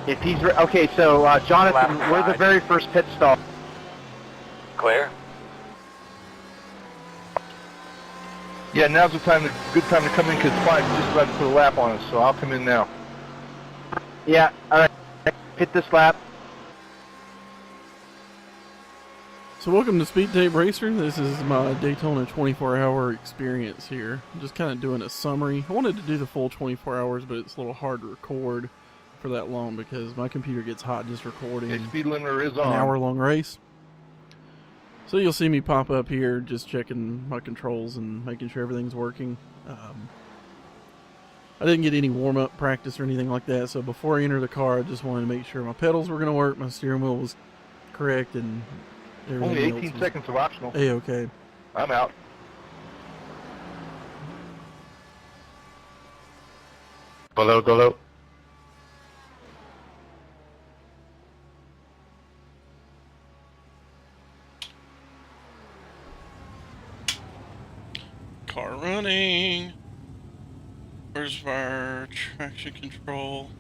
If he's okay, so Jonathan, we're the very first pit stop. Clear. Yeah, now's the time, good time to come in because Clyde's just about to put a lap on us, so I'll come in now. Yeah, all right. Pit this lap. So welcome to Speed Tape Racer. This is my Daytona 24-hour experience here. I'm just kind of doing a summary. I wanted to do the full 24 hours, but it's a little hard to record for that long because my computer gets hot just recording Okay, speed limiter is an on. hour-long race. So you'll see me pop up here just checking my controls and making sure everything's working. I didn't get any warm-up practice or anything like that, so before I entered the car, I just wanted to make sure my pedals were going to work, my steering wheel was correct, and Only 18 seconds of optional. A-okay. I'm out. Go low. Car running. Where's our traction control?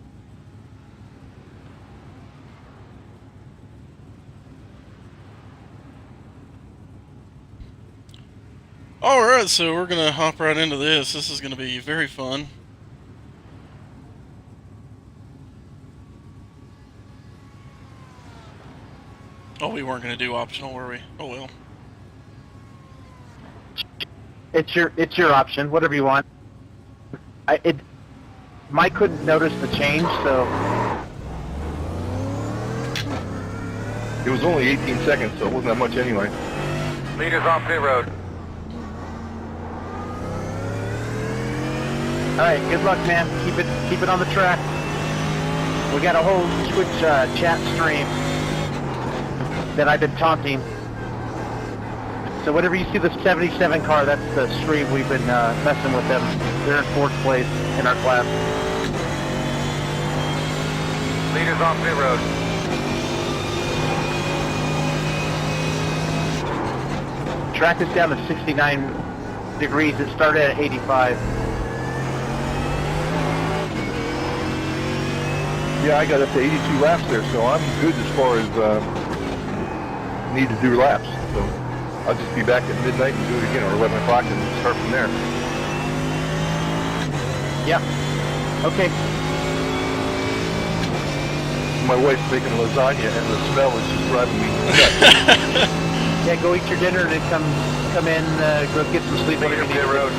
Alright, so we're gonna hop right into this. This is gonna be very fun. Oh, we weren't gonna do optional, were we? Oh well. It's your option, whatever you want. Mike couldn't notice the change, so It was only 18 seconds, so it wasn't that much anyway. Leaders off pit road. all right. Good luck, man. Keep it on the track. We got a whole Twitch chat stream that I've been taunting. So whenever you see the 77 car, that's the stream we've been messing with them. They're in 4th place in our class. Leaders off pit road. Track is down to 69 degrees. It started at 85. Yeah, I got up to 82 laps there, so I'm good as far as need to do laps. So I'll just be back at midnight and do it again, or 11 o'clock, and start from there. Yeah. Okay. My wife's making lasagna, and the smell is just driving me nuts. Yeah, go eat your dinner and then come in, go get some sleep. Leader pit road.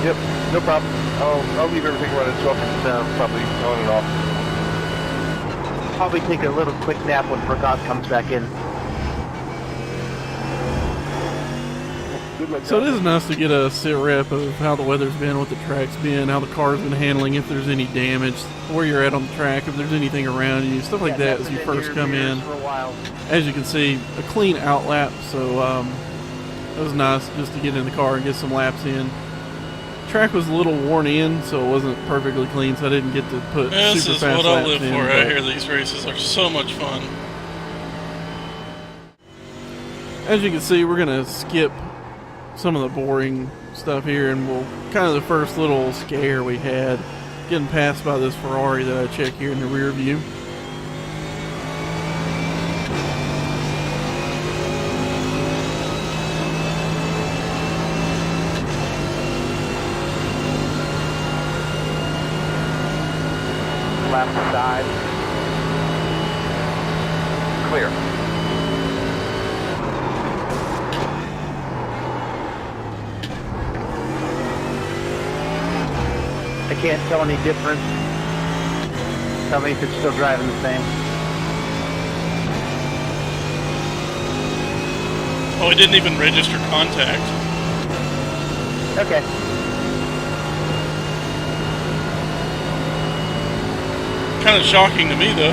Yep, no problem. I'll leave everything running, so I'll probably on and off. Probably take a little quick nap when Prakash comes back in. So it is nice to get a sit rep of how the weather's been, what the track's been, how the car's been handling, if there's any damage, where you're at on the track, if there's anything around you, stuff like that as you first come in. As you can see, a clean out lap, so it was nice just to get in the car and get some laps in. Track was a little worn in, so it wasn't perfectly clean, so I didn't get to put This super is fast what I laps live in, for but out here. These races are so much fun. as you can see, we're going to skip some of the boring stuff here, and we'll kind of the first little scare we had getting passed by this Ferrari that I check here in the rear view. Left side. Clear. I can't tell any difference. Tell me if it's still driving the same. Oh, it didn't even register contact. Okay. Kind of shocking to me, though.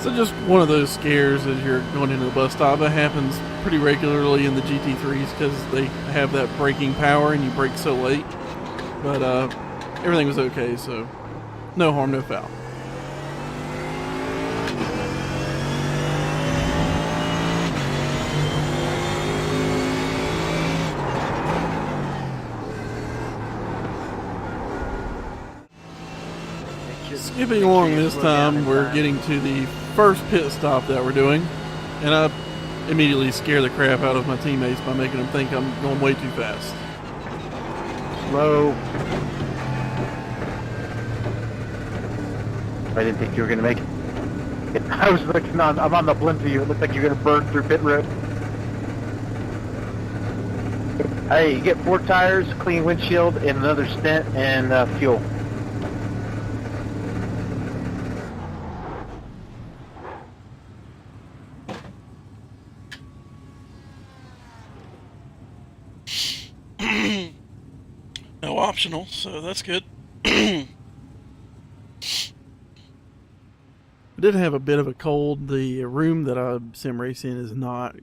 So just one of those scares as you're going into the bus stop. It happens pretty regularly in the GT3s because they have that braking power and you brake so late. But everything was okay, so no harm, no foul. skipping along this time, we're getting to the first pit stop that we're doing, and I immediately scare the crap out of my teammates by making them think I'm going way too fast. Slow. I didn't think you were going to make it. I was looking on, I'm on the blimp view. It looked like you're going to burn through pit road. Hey, you get 4 tires, clean windshield, and another stent and fuel. No optional, so that's good. I did have a bit of a cold. The room that I sim race in is not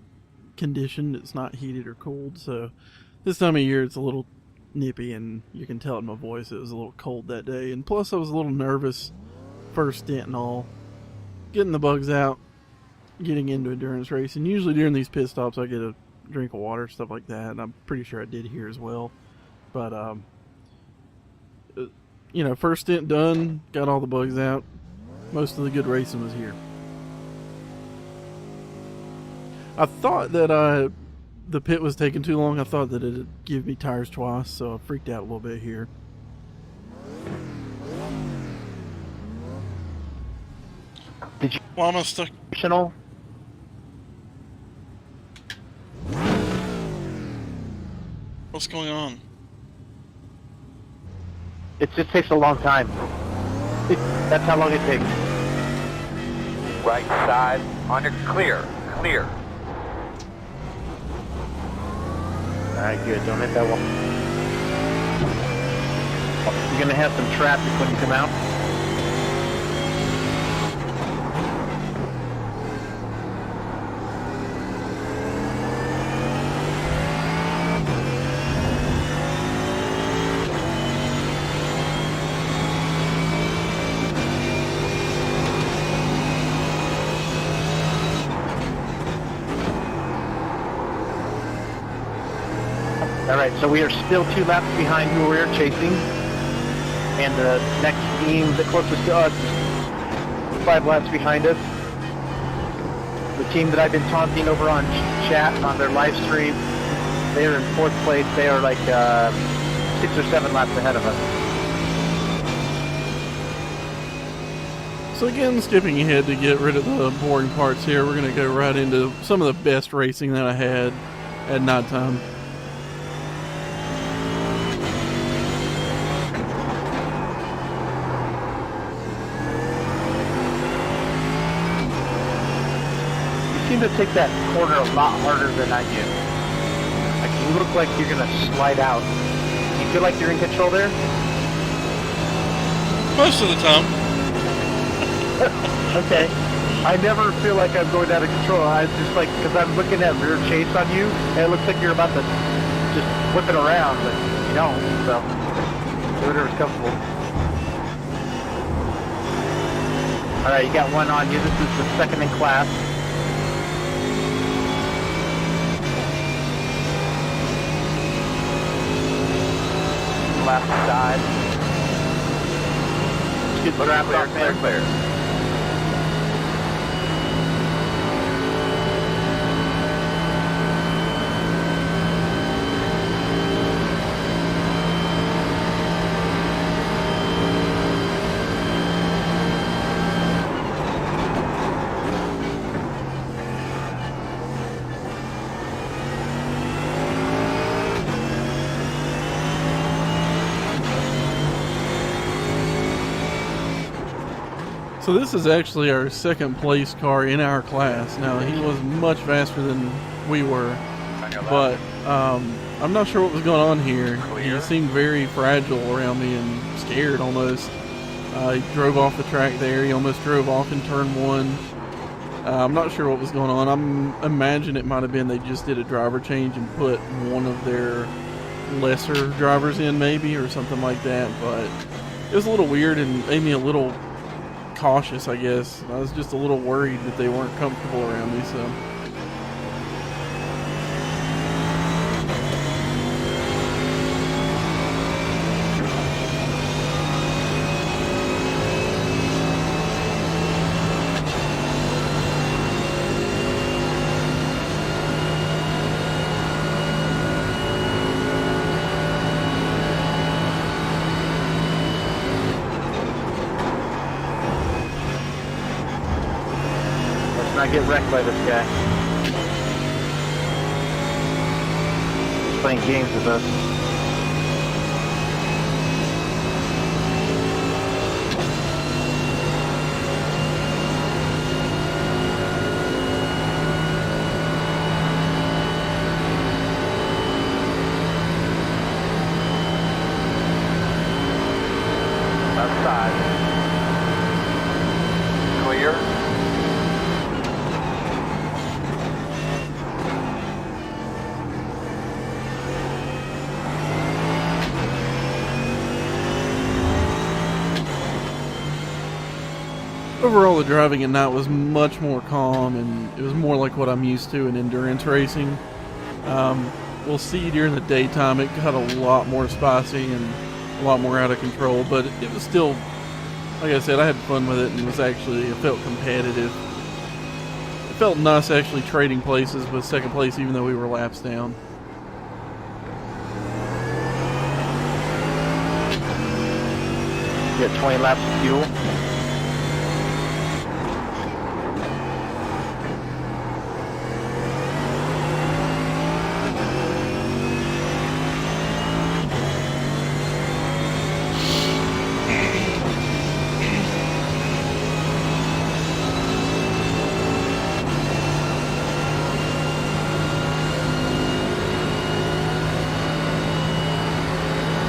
conditioned. It's not heated or cooled, so this time of year it's a little nippy, and you can tell in my voice it was a little cold that day. And plus I was a little nervous, first stint and all, getting the bugs out, getting into endurance racing. Usually during these pit stops I get a drink of water, stuff like that, and I'm pretty sure I did here as well. But you know, first stint done, got all the bugs out. Most of the good racing was here. I thought that the pit was taking too long. I thought that it'd give me tires twice, so I freaked out a little bit here. Did you Why am I stuck? optional? What's going on? It just takes a long time. That's how long it takes. Right side, under clear, clear. Alright, good. Don't hit that one. You're going to have some traffic when you come out. Alright, so we are still 2 laps behind who we're chasing. And the next team, the closest to us, is 5 laps behind us. The team that I've been taunting over on chat on their live stream, they are in 4th place. They are like 6 or 7 laps ahead of us. So again, skipping ahead to get rid of the boring parts here, we're going to go right into some of the best racing that I had at nighttime. You seem to take that corner a lot harder than I do. Like, you look like you're going to slide out. You feel like you're in control there? Most of the time. Okay. I never feel like I'm going out of control. I just like, because I'm looking at rear chase on you, and it looks like you're about to just whip it around, but you don't, so do whatever's comfortable. Alright, you got one on you. This is the second in class. Left side. Get the wrap off there. Clear. So this is actually our second place car in our class. Now, he was much faster than we were, but I'm not sure what was going on here. He seemed very fragile around me and scared almost. He drove off the track there. He almost drove off in turn 1. I'm not sure what was going on. I imagine it might have been they just did a driver change and put one of their lesser drivers in maybe, or something like that, but it was a little weird and made me a little cautious, I guess. I was just a little worried that they weren't comfortable around me, so. get wrecked by this guy. He's playing games with us. Left side. Clear. Overall, the driving at night was much more calm, and it was more like what I'm used to in endurance racing. We'll see during the daytime it got a lot more spicy and a lot more out of control, but it was still, like I said, I had fun with it, and it felt competitive. It felt nice actually trading places with second place, even though we were laps down. Get 20 laps of fuel.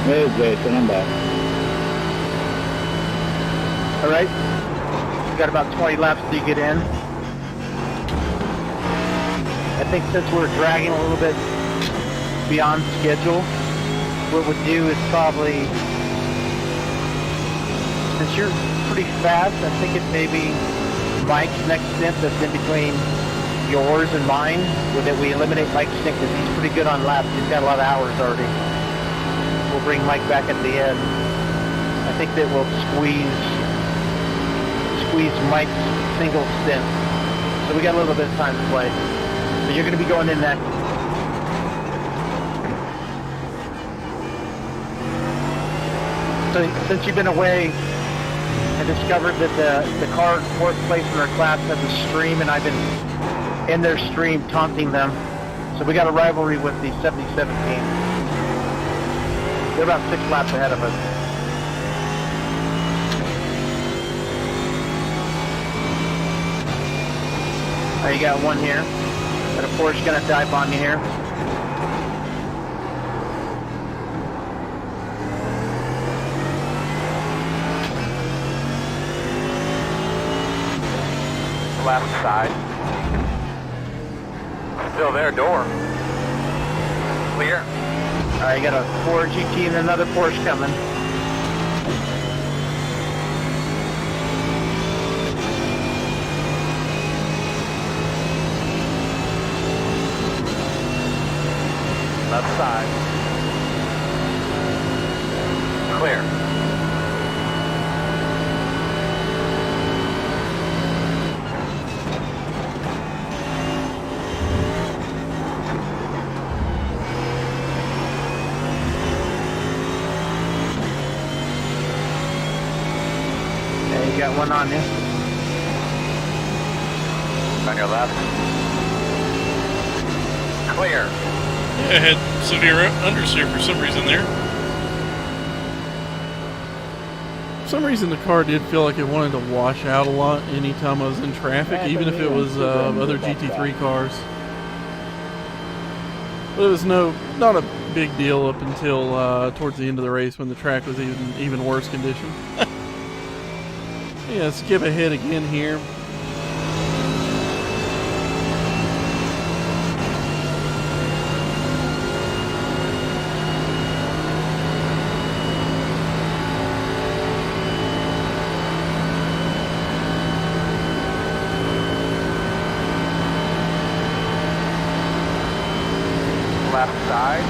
Hey Jason, I'm back. All right. We got about 20 laps to get in. I think since we're dragging a little bit beyond schedule, what we'll do is probably, since you're pretty fast, I think it may be Mike's next stint that's in between yours and mine, that we eliminate Mike's stint because he's pretty good on laps. He's got a lot of hours already. We'll bring Mike back at the end. I think that we'll squeeze Mike's single stint. So we got a little bit of time to play. So you're going to be going in next. So since you've been away, I discovered that the car in fourth place in our class has a stream, and I've been in their stream taunting them. So we got a rivalry with the 77 team. They're about 6 laps ahead of us. You got one here. And a Porsche gonna dive on you here. Left side. Still there, door. Clear. Alright, you got a Ford GT and another Porsche coming. Left side. Clear. Yeah, you got one on you. On your left. Clear. Yeah, I had severe understeer for some reason there. For some reason, the car did feel like it wanted to wash out a lot anytime I was in traffic, even if it was other GT3 cars. But it was not a big deal up until towards the end of the race when the track was even worse condition. Yeah, skip ahead again here. Left side.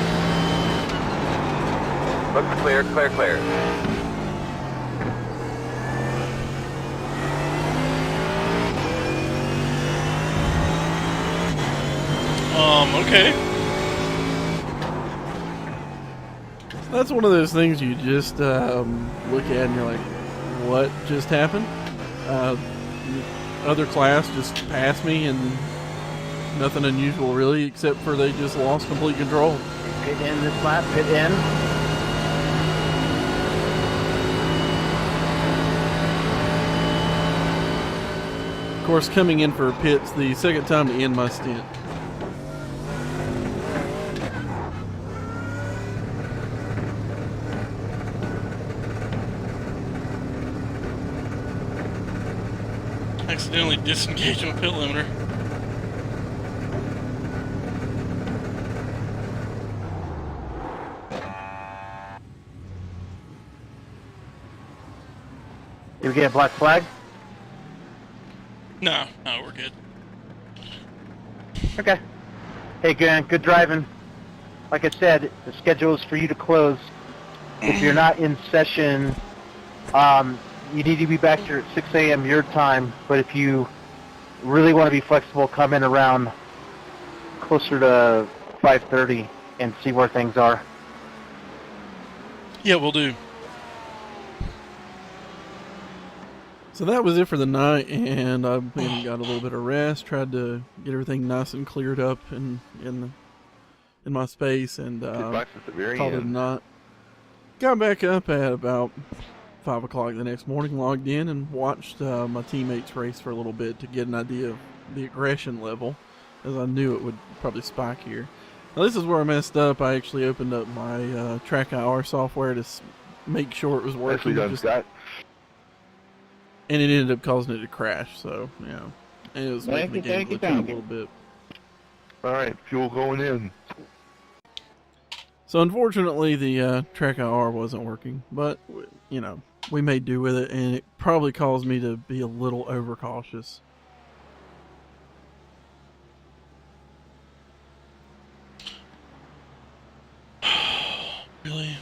Looks clear, clear, clear. Okay. That's one of those things you just look at and you're like, what just happened? other class just passed me, and nothing unusual really, except for they just lost complete control. Pit in this lap, pit in. Of course, coming in for pits the second time to end my stint. Accidentally disengaged my pit limiter. Did we get a black flag? No, we're good. Okay. Hey, good driving. Like I said, the schedule is for you to close. If you're not in session, you need to be back here at 6 a.m. your time. But if you really want to be flexible, come in around closer to 5:30 and see where things are. Yeah, we'll do. So that was it for the night, and I got a little bit of rest, tried to get everything nice and cleared up in my space, and At the very called it a end. night. Got back up at about 5 o'clock the next morning, logged in, and watched my teammates race for a little bit to get an idea of the aggression level, as I knew it would probably spike here. Now this is where I messed up. I actually opened up my track hour software to make sure it was Nicely working. done, Scott. And it ended up causing it to crash, so, yeah. And it was making the game glitch out a little bit. All right, fuel going in. So, unfortunately, the track IR wasn't working. But, you know, we made do with it, and it probably caused me to be a little overcautious. Really?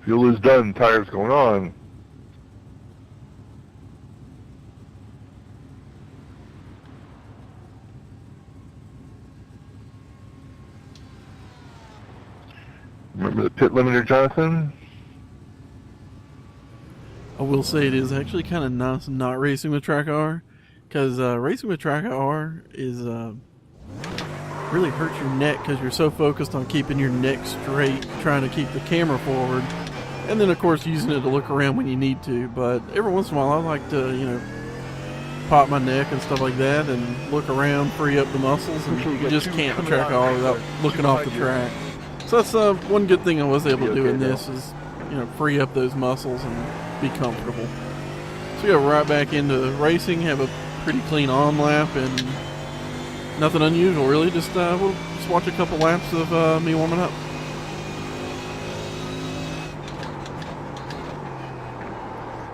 Fuel is done. Tires going on. Remember the pit limiter, Jonathan? I will say it is actually kind of nice not racing with track IR, because racing with track IR is really hurts your neck because you're so focused on keeping your neck straight, trying to keep the camera forward, and then of course using it to look around when you need to. But every once in a while I like to, you know, pop my neck and stuff like that and look around, free up the muscles, and you just can't track IR without looking off the track. So that's one good thing I was able to do in this is, you know, free up those muscles and be comfortable. So we go right back into racing, have a pretty clean on lap, and nothing unusual really. Just we'll just watch a couple laps of me warming up.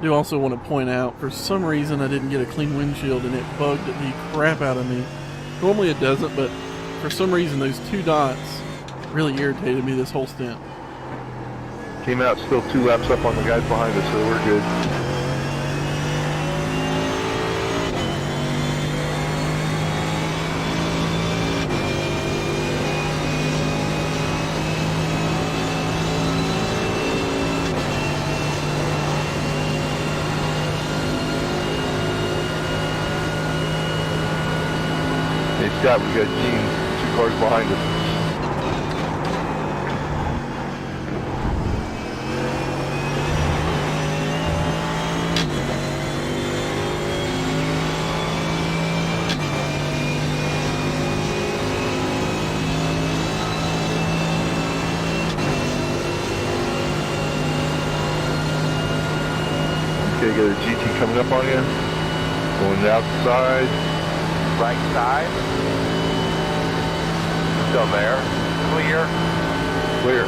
Do also want to point out, for some reason I didn't get a clean windshield and it bugged the crap out of me. Normally it doesn't, but for some reason those two dots really irritated me this whole stint. Came out still 2 laps up on the guys behind us, so we're good. Hey Scott, we got Gene 2 cars behind us. Okay, got a GT coming up on you. Going outside. Right side. Still there. Clear. Clear.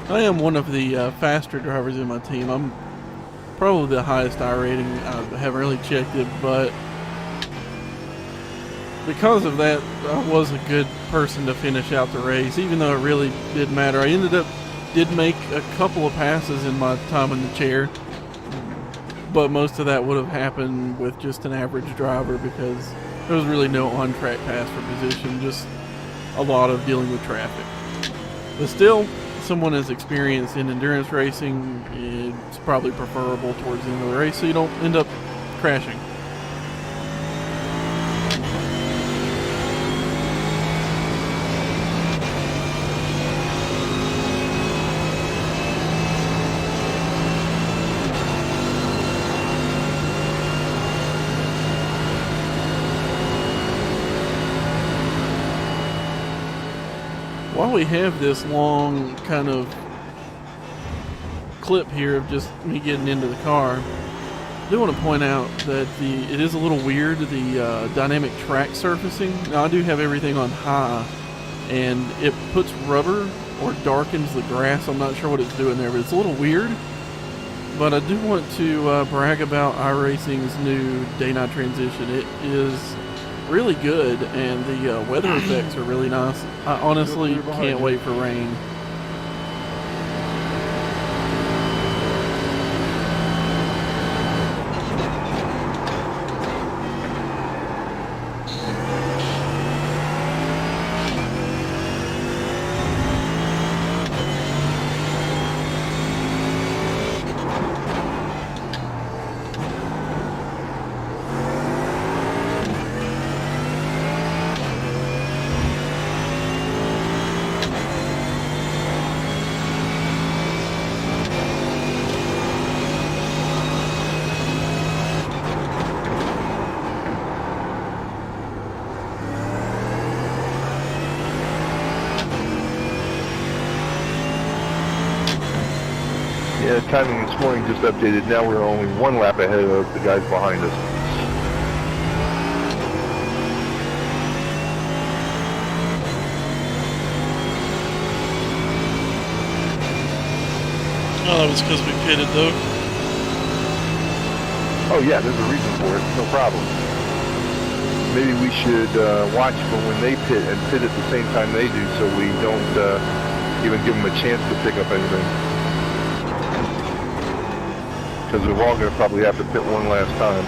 I am one of the faster drivers in my team. I'm probably the highest I rating. I haven't really checked it, but because of that, I was a good person to finish out the race, even though it really did matter. I did make a couple of passes in my time in the chair, but most of that would have happened with just an average driver because there was really no on-track pass for position, just a lot of dealing with traffic. But still, someone as experienced in endurance racing, it's probably preferable towards the end of the race so you don't end up crashing. While we have this long kind of clip here of just me getting into the car, I do want to point out that it is a little weird, the dynamic track surfacing. Now I do have everything on high, and it puts rubber or darkens the grass. I'm not sure what it's doing there, but it's a little weird. But I do want to brag about iRacing's new day-night transition. It is really good, and the weather effects are really nice. I honestly can't wait for rain. Yeah, timing this morning just updated. Now we're only one lap ahead of the guys behind us. Oh, that was because we pitted, though. Oh yeah, there's a reason for it. No problem. Maybe we should watch for when they pit and pit at the same time they do, so we don't even give them a chance to pick up anything. Because we're all going to probably have to pit one last time.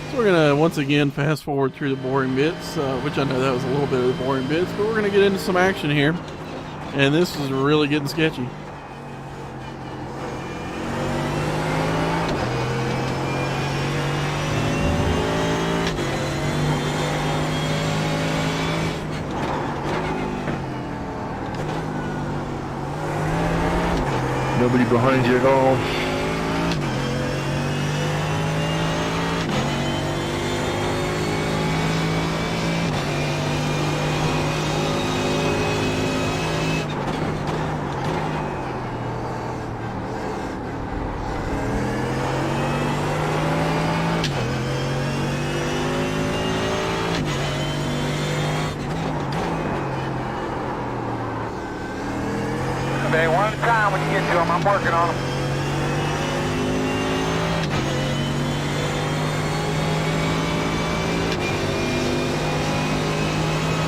So we're going to once again fast forward through the boring bits, which I know that was a little bit of the boring bits, but we're going to get into some action here. And this is really getting sketchy. Nobody behind you at all. Okay, one at a time when you get to them. I'm working on them.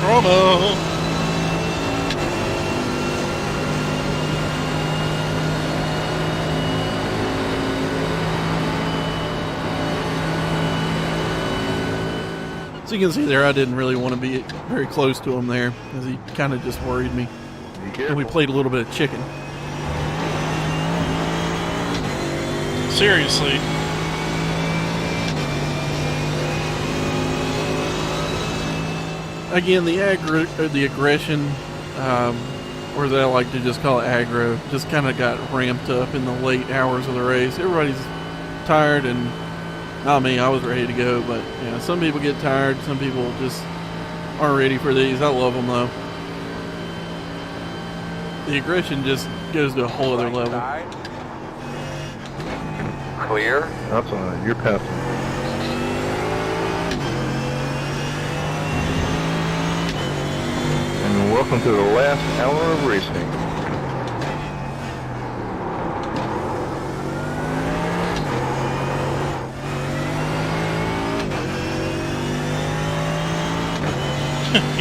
Bravo! So you can see there, I didn't really want to be very close to him there, as he kind of just worried me. And we played a little bit of chicken. Seriously. Again, the aggression, or as I like to just call it aggro, just kind of got ramped up in the late hours of the race. Everybody's tired, and not me, I was ready to go, but you know, some people get tired, some people just aren't ready for these. I love them though. The aggression just goes to a whole other level. Clear. That's all right. You're passing. And welcome to the last hour of racing.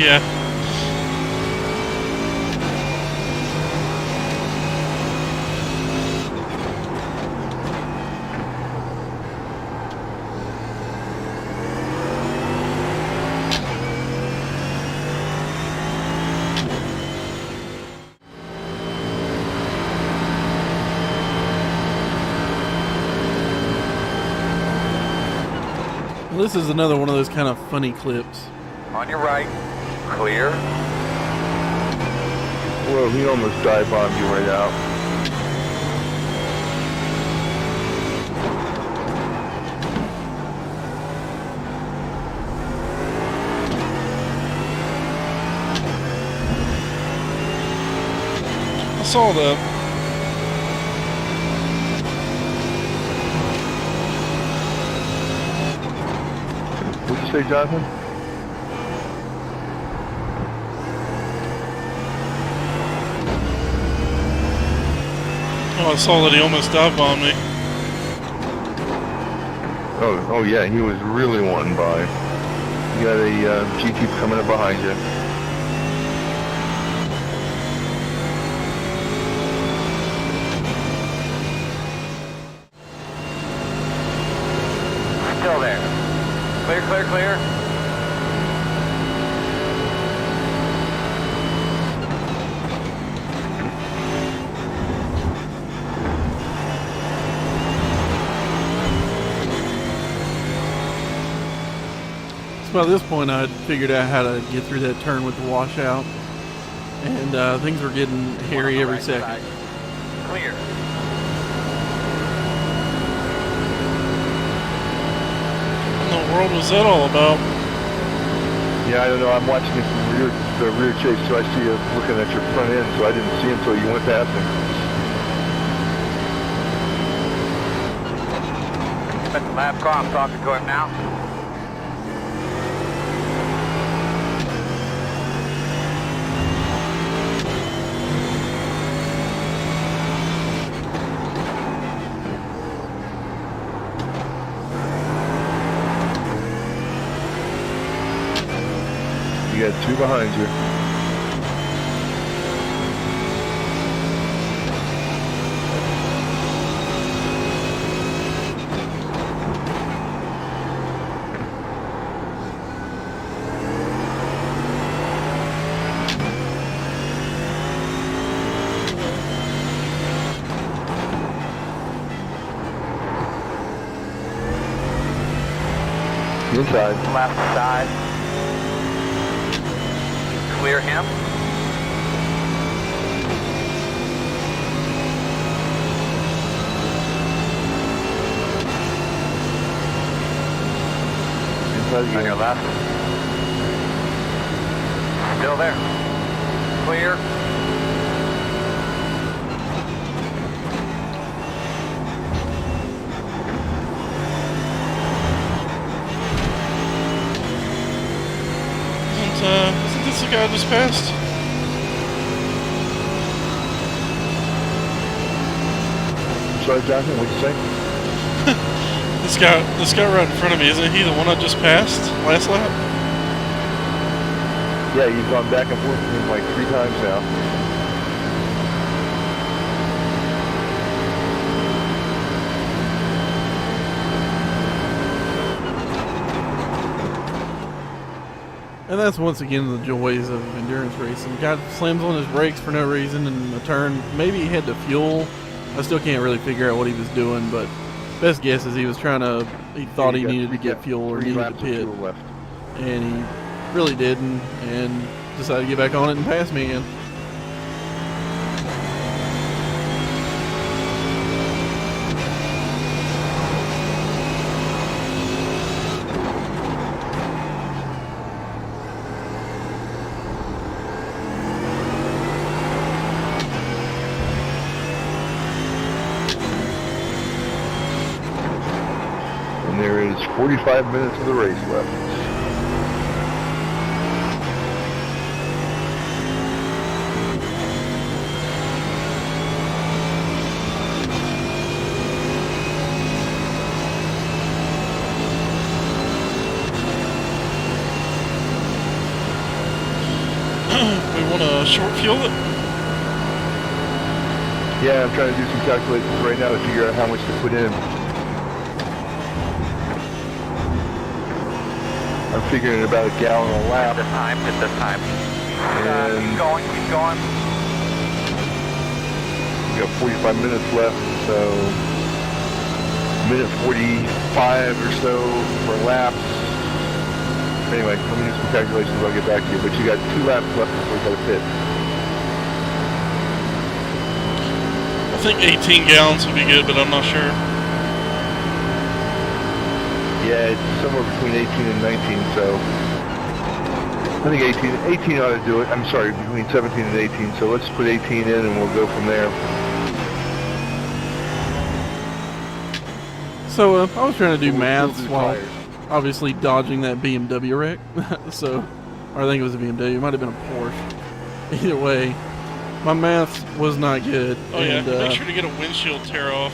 Yeah. This is another one of those kind of funny clips. On your right. Clear. Well, he almost dive bombed you right out. I saw that. What'd you say, Jonathan? Oh, I saw that he almost dive bombed me. Oh yeah, he was really wanting by. You got a GT coming up behind you. Still there. Clear, clear, clear. So by this point, I'd figured out how to get through that turn with the washout, and things were getting hairy every Right second. side. Clear. What in the world was that all about? Yeah, I don't know. I'm watching it from the rear chase, so I see you looking at your front end, so I didn't see until you went past him. That's the last car. I'm talking to him now. You got two behind you. Inside. Left side. Clear him. Inside On your again. left. Still there. Clear. Isn't this the guy I just passed? Sorry, Jonathan, what'd you say? This guy right in front of me, isn't he the one I just passed last lap? Yeah, you've gone back and forth with him like 3 times now. And that's once again the joys of endurance racing. Guy slams on his brakes for no reason in a turn. Maybe he had to fuel. I still can't really figure out what he was doing, but best guess is he thought he needed to get fuel or 3 needed to laps of pit. fuel left. And he really didn't, and decided to get back on it and pass me again. And there is 45 minutes of the race left. We want to short fuel it. Yeah, I'm trying to do some calculations right now to figure out how much to put in. I'm figuring about a gallon a lap. At this time. And Keep going, keep going. we got 45 minutes left, so minute 45 or so for laps. Anyway, let me do some calculations. I'll get back to you. But you got 2 laps left before you got to pit. I think 18 gallons would be good, but I'm not sure. Yeah, it's somewhere between 18 and 19, so I think 18 ought to do it. I'm sorry, between 17 and 18, so let's put 18 in and we'll go from there. So I was trying to do We'll maths do while tires. obviously dodging that BMW wreck. So, or I think it was a BMW. It might have been a Porsche. Either way, my maths was not good. Oh yeah, and, make sure to get a windshield tear off.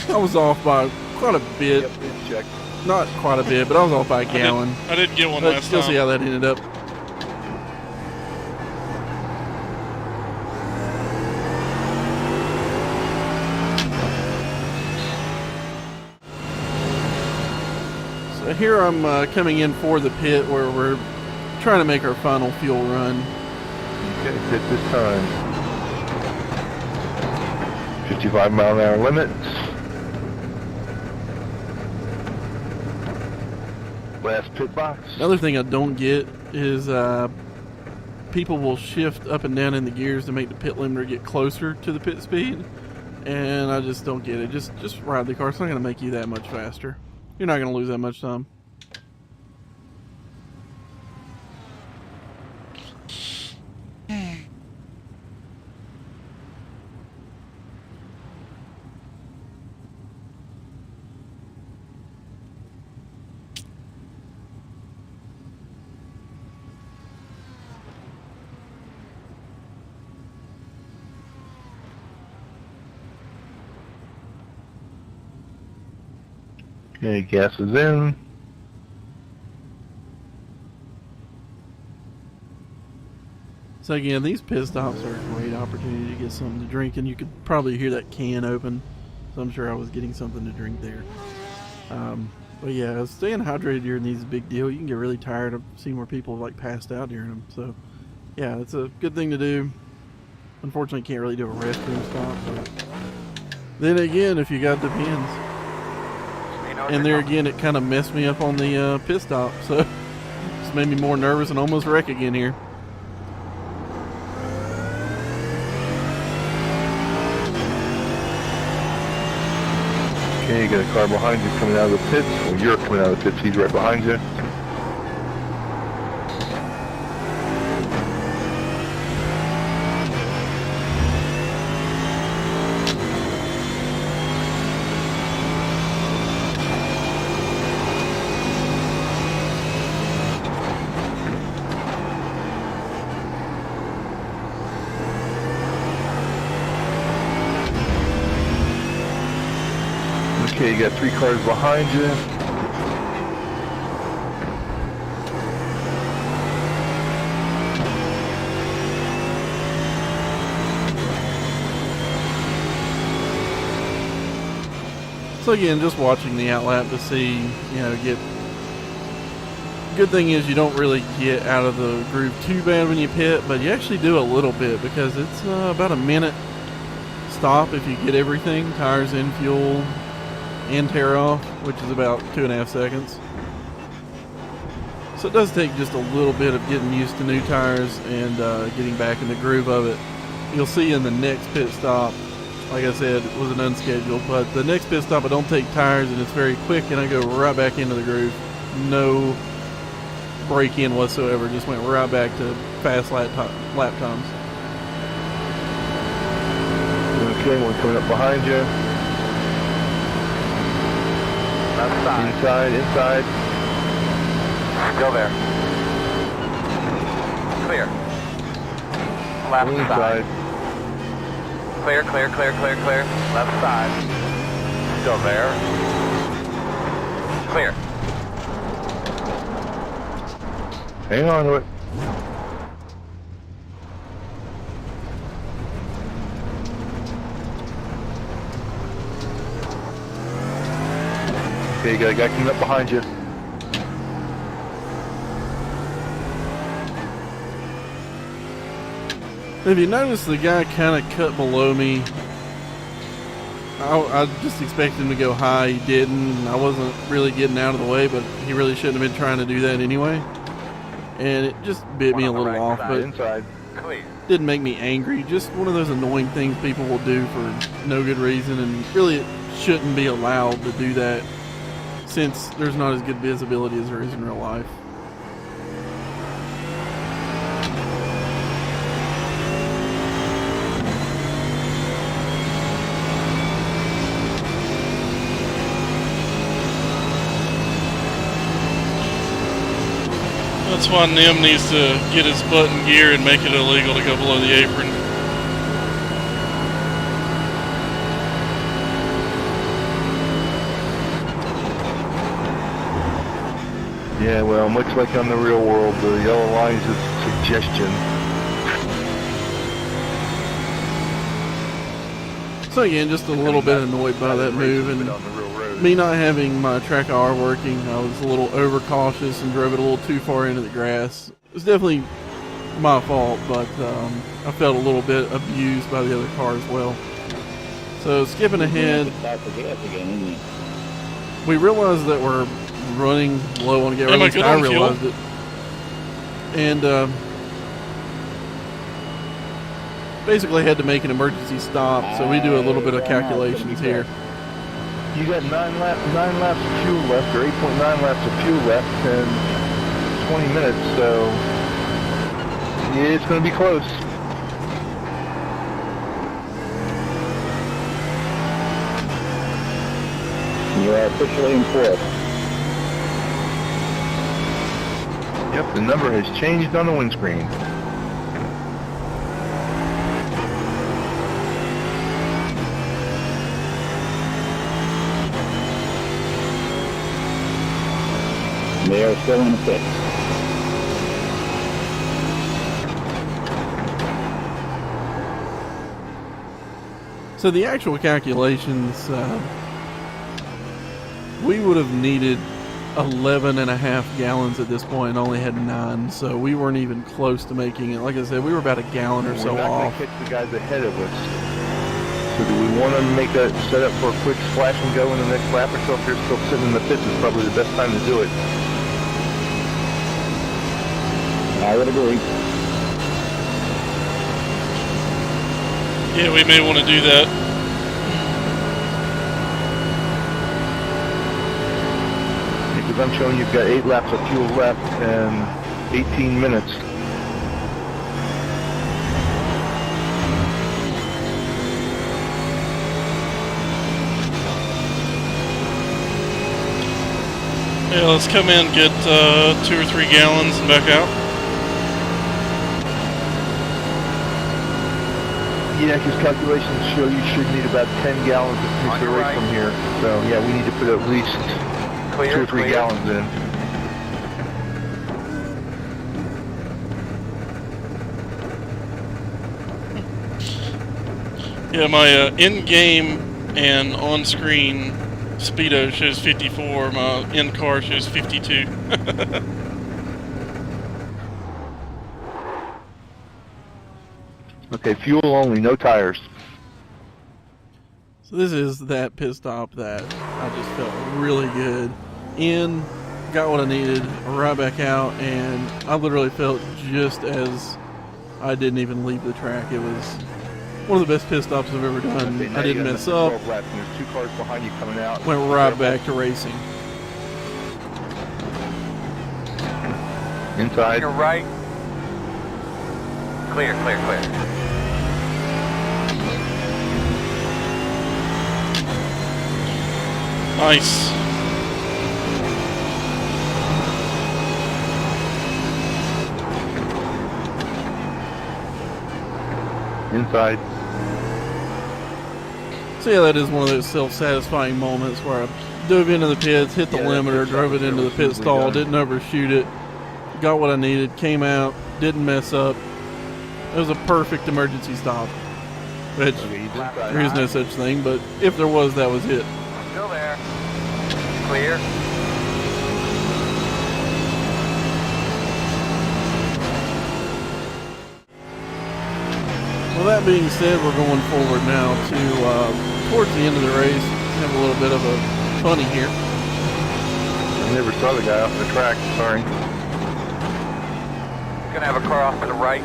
I was off by quite a bit. Yep, it's checked. Not quite a bit, but I was off by a gallon. I didn't get one But last you'll time. see how that ended up. So here I'm coming in for the pit where we're trying to make our final fuel run. Okay, pit this time. 55-mile-an-hour limit. Last pit box. Another thing I don't get is people will shift up and down in the gears to make the pit limiter get closer to the pit speed, and I just don't get it. Just ride the car. It's not going to make you that much faster. You're not going to lose that much time. Okay, gas is in. So again, these pit stops are a great opportunity to get something to drink, and you could probably hear that can open. So I'm sure I was getting something to drink there. But yeah, staying hydrated during these is a big deal. You can get really tired. I've seen where people like passed out during them. So yeah, it's a good thing to do. Unfortunately, can't really do a restroom stop. But then again, if you got the pins. And there again, it kind of messed me up on the pit stop, so just made me more nervous and almost wreck again here. Okay, you got a car behind you coming out of the pits. Well, you're coming out of the pits. He's right behind you. Okay, you got 3 cars behind you. So again, just watching the outlap to see, get. Good thing is you don't really get out of the groove too bad when you pit, but you actually do a little bit because it's about a minute stop if you get everything, tires in, fuel, and tear off, which is about 2.5 seconds. So it does take just a little bit of getting used to new tires and getting back in the groove of it. You'll see in the next pit stop, like I said, it was an unscheduled, but the next pit stop I don't take tires and it's very quick and I go right back into the groove. No break in whatsoever, just went right back to fast lap times. Okay, one coming up behind you. Left side. Inside. Go there. Clear. Left Inside. side. Clear, clear, clear, clear, clear. Left side. Go there. Clear. Hang on to it. Okay, you got a guy coming up behind you. If you notice, the guy kind of cut below me. I just expected him to go high. He didn't. I wasn't really getting out of the way, but he really shouldn't have been trying to do that anyway. And it just bit me a little off, but Inside. Clear. didn't make me angry. Just one of those annoying things people will do for no good reason, and really it shouldn't be allowed to do that since there's not as good visibility as there is in real life. That's why Nim needs to get his butt in gear and make it illegal to go below the apron. Yeah, well, much like on the real world, the yellow line is a suggestion. So again, just a little bit annoyed by that move, and on the real road. me not having my track hour working, I was a little overcautious and drove it a little too far into the grass. It was definitely my fault, but I felt a little bit abused by the other car as well. So skipping ahead, we realized that we're running low on gas. Or at Am I least good I on fuel? realized it. And basically had to make an emergency stop, so we do a little bit of calculations here. You got 9 laps of fuel left, or 8.9 laps of fuel left, and 20 minutes, so yeah, it's going to be close. You are officially in fourth. Yep, the number has changed on the windscreen. They are still in the pit. So the actual calculations, we would have needed 11.5 gallons at this point and only had 9, so we weren't even close to making it. Like I said, we were about a gallon or so We're not off. going to catch the guys ahead of us. So do we want to make that set up for a quick splash and go in the next lap or so? If they're still sitting in the pits, it's probably the best time to do it. I would agree. Yeah, we may want to do that. Because I'm showing you've got 8 laps of fuel left and 18 minutes. Yeah, let's come in, get 2 or 3 gallons and back out. Yeah, because calculations show you should need about 10 gallons to finish the race from here. So yeah, we need to put at least 2 or 3 gallons in. Yeah, my in-game and on-screen speedo shows 54. My in-car shows 52. Okay, fuel only, no tires. So this is that pit stop that I just felt really good. In, got what I needed, right back out, and I literally felt just as I didn't even leave the track. It was one of the best pit stops I've ever done. Okay, now I you didn't got mess another up. 12 laps, and there's 2 cars behind you coming out. Went right back to racing. Inside. You're right. Clear, clear, clear. Nice. Inside. So yeah, that is one of those self-satisfying moments where I dove into the pits, hit the Yeah, that limiter, pit drove stop it into the was pit smoothly stall, done. didn't overshoot it, got what I needed, came out, didn't mess up. It was a perfect emergency stop. Which, Okay, he's there inside. is no such thing, but if there was, that was it. Still there. clear. Well, that being said, we're going forward now to towards the end of the race. Have a little bit of a funny here. I never saw the guy off the track. Sorry. Gonna have a car off to the right.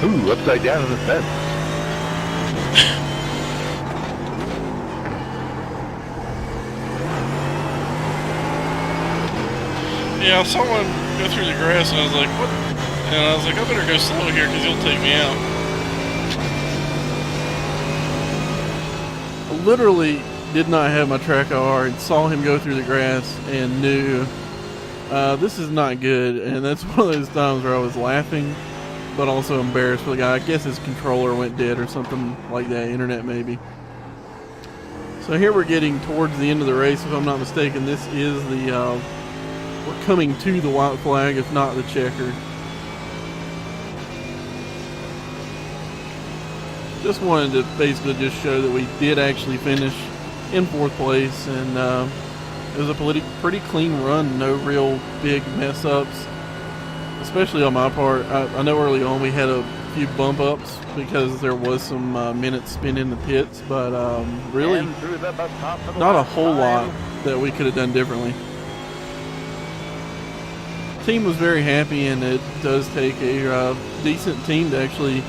Ooh, upside down in the fence. Yeah, I saw one go through the grass, and I was like, what? And I was like, I better go slow here because he'll take me out. I literally did not have my track IR and saw him go through the grass and knew this is not good. And that's one of those times where I was laughing, but also embarrassed for the guy. I guess his controller went dead or something like that, internet maybe. So here we're getting towards the end of the race, if I'm not mistaken. This is the, we're coming to the white flag, if not the checkered. Just wanted to basically just show that we did actually finish in 4th place, and it was a pretty clean run, no real big mess ups, especially on my part. I know early on we had a few bump ups because there was some minutes spent in the pits, but really not a whole lot that we could have done differently. Team was very happy, and it does take a decent team to actually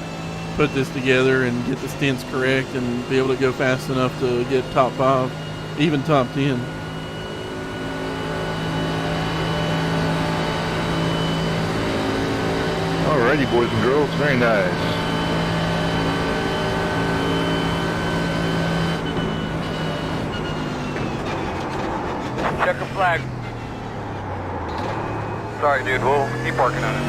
put this together and get the stints correct and be able to go fast enough to get top 5, even top 10. Alrighty, boys and girls, very nice. Checker flag. Sorry, dude. We'll keep working on it.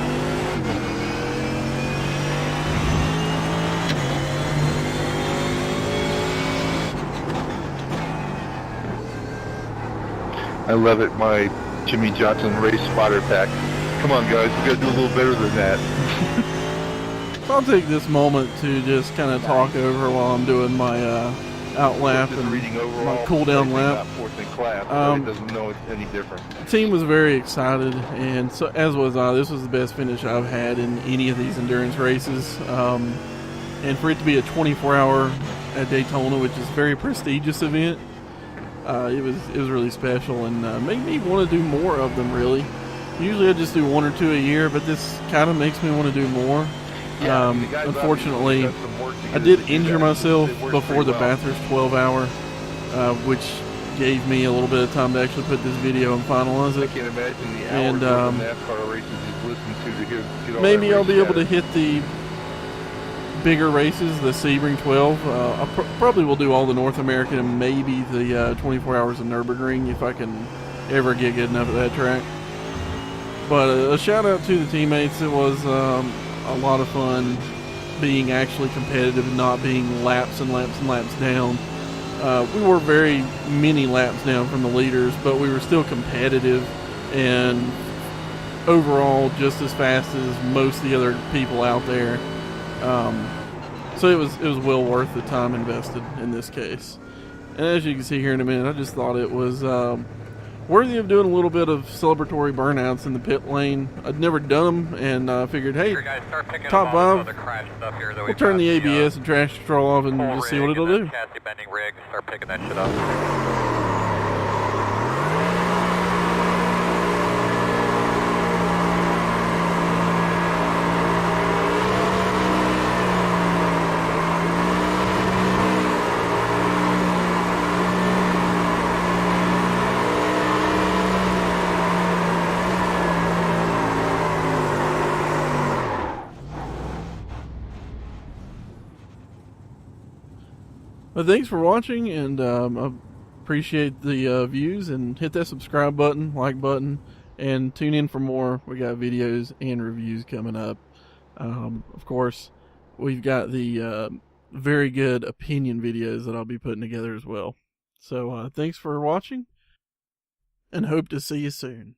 I love it, my Jimmy Johnson race spotter pack. Come on, guys, we gotta do a little better than that. I'll take this moment to just kind of talk over while I'm doing my out lap Just and reading overall, my cool down lap. Not 4th in class, so it doesn't know it's any different. The team was very excited, and so as was I. This was the best finish I've had in any of these endurance races, and for it to be a 24-hour at Daytona, which is a very prestigious event, it was really special, and made me want to do more of them. Really, usually I just do 1 or 2 a year, but this kind of makes me want to do more. Yeah, the guys Unfortunately, obviously got some work to get I us did to do injure that. myself They worked before the pretty well. Bathurst 12-hour, which gave me a little bit of time to actually put this video and finalize I it. can't imagine the And, hours of NASCAR races you've listened to get all Maybe that I'll race be able to data. hit the bigger races, the Sebring 12. I probably will do all the North American and maybe the 24 Hours of Nürburgring if I can ever get good enough at that track. But a shout out to the teammates. It was a lot of fun being actually competitive and not being laps and laps and laps down. We were very many laps down from the leaders, but we were still competitive and overall just as fast as most of the other people out there. So it was well worth the time invested in this case. And as you can see here in a minute, I just thought it was worthy of doing a little bit of celebratory burnouts in the pit lane. I'd never done them, and I figured, hey, Here, guys, start picking top up all this 5, other crash stuff here that we'll turn the got, ABS and trash control off and pull just see rig what it'll and do. then chassis bending rig. Start picking that shit up. But thanks for watching, and I appreciate the views, and hit that subscribe button, like button, and tune in for more. We got videos and reviews coming up. Of course, we've got the very good opinion videos that I'll be putting together as well. So thanks for watching, and hope to see you soon.